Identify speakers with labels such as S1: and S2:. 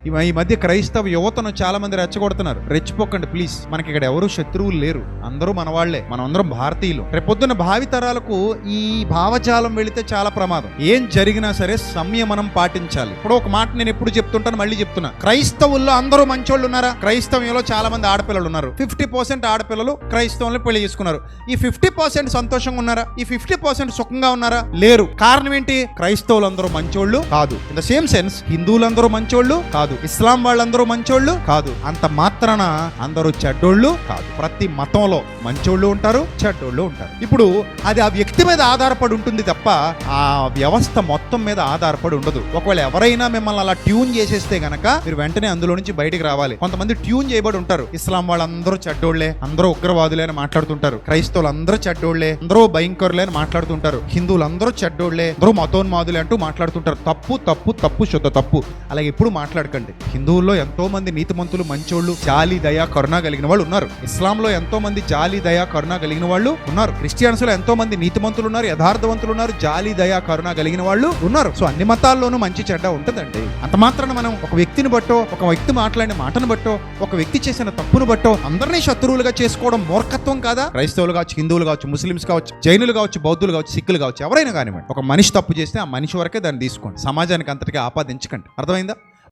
S1: ఈ మధ్య క్రైస్తవ యువతను చాలా మంది రెచ్చగొడుతున్నారు. రెచ్చిపోకండి ప్లీజ్. మనకి ఇక్కడ ఎవరు శత్రువులు లేరు, అందరూ మన వాళ్లే, మనం అందరం భారతీయులు. రేపొద్దున భావితరాలకు ఈ భావజాలం వెళితే చాలా ప్రమాదం. ఏం జరిగినా సరే సంయమనం పాటించాలి. ఇప్పుడు ఒక మాట నేను ఎప్పుడు చెప్తుంటాను, మళ్ళీ చెప్తున్నా. క్రైస్తవుల్లో అందరూ మంచోళ్ళు ఉన్నారా? క్రైస్తవంలో చాలా మంది ఆడపిల్లలు ఉన్నారు. 50% ఆడపిల్లలు క్రైస్తవులను పెళ్లి చేసుకున్నారు. ఈ 50% సంతోషంగా ఉన్నారా? ఈ 50% సుఖంగా ఉన్నారా? లేరు. కారణం ఏంటి? క్రైస్తవులందరూ మంచోళ్ళు కాదు. ఇన్ ద సేమ్ సెన్స్ హిందువులందరూ మంచోళ్ళు కాదు, ఇస్లాం వాళ్ళందరూ మంచోళ్ళు కాదు. అంత మాత్రాన అందరూ చెడ్డోళ్ళు కాదు. ప్రతి మతంలో మంచోళ్ళు ఉంటారు, చెడ్డోళ్ళు ఉంటారు. ఇప్పుడు అది ఆ వ్యక్తి మీద ఆధారపడి ఉంటుంది తప్ప ఆ వ్యవస్థ మొత్తం మీద ఆధారపడి ఉండదు. ఒకవేళ ఎవరైనా మిమ్మల్ని అలా ట్యూన్ చేసేస్తే గనక మీరు వెంటనే అందులో నుంచి బయటికి రావాలి. కొంతమంది ట్యూన్ చేయబడి ఉంటారు. ఇస్లాం వాళ్ళందరూ చెడ్డోళ్లే, అందరూ ఉగ్రవాదులే అని మాట్లాడుతుంటారు. క్రైస్తవులు అందరూ చెడ్డోళ్లే, అందరూ భయంకరులే అని మాట్లాడుతుంటారు. హిందువులు అందరూ చెడ్డోళ్లే, అందరూ మతోన్మాదులే అంటూ మాట్లాడుతుంటారు. తప్పు తప్పు తప్పు, శుద్ధ తప్పు. అలాగే ఎప్పుడు మాట్లాడకండి. హిందువుల్లో ఎంతో మంది నీతిమంతులు, మంచోళ్ళు, జాలి దయా కరుణ కలిగిన వాళ్ళు ఉన్నారు. ఇస్లాంలో ఎంతో మంది జాలి దయా కరుణ కలిగిన వాళ్ళు ఉన్నారు. క్రిస్టియన్స్ లో ఎంతో మంది నీతిమంతులు ఉన్నారు, యథార్థవంతులు ఉన్నారు, జాలి దయా కరుణ కలిగిన వాళ్ళు ఉన్నారు. సో అన్ని మతాల్లోనూ మంచి చెడ్డ ఉంటుందండి. అంత మాత్రాన మనం ఒక వ్యక్తిని బట్టో, ఒక వ్యక్తి మాట్లాడిన మాటను బట్టో, ఒక వ్యక్తి చేసిన తప్పును బట్టో అందరినీ శత్రువులుగా చేసుకోవడం మూర్ఖత్వం కాదా? క్రైస్తవులు కావచ్చు, హిందువులు కావచ్చు, ముస్లింస్ కావచ్చు, జైనులు కావచ్చు, బౌద్ధులు కావచ్చు, సిక్కులు కావచ్చు, ఎవరైనా కానివ్వండి. ఒక మనిషి తప్పు చేస్తే ఆ మనిషి వరకే దాన్ని తీసుకోండి. సమాజానికి అంతటిగా ఆపాదించకండి. అర్థమైందా?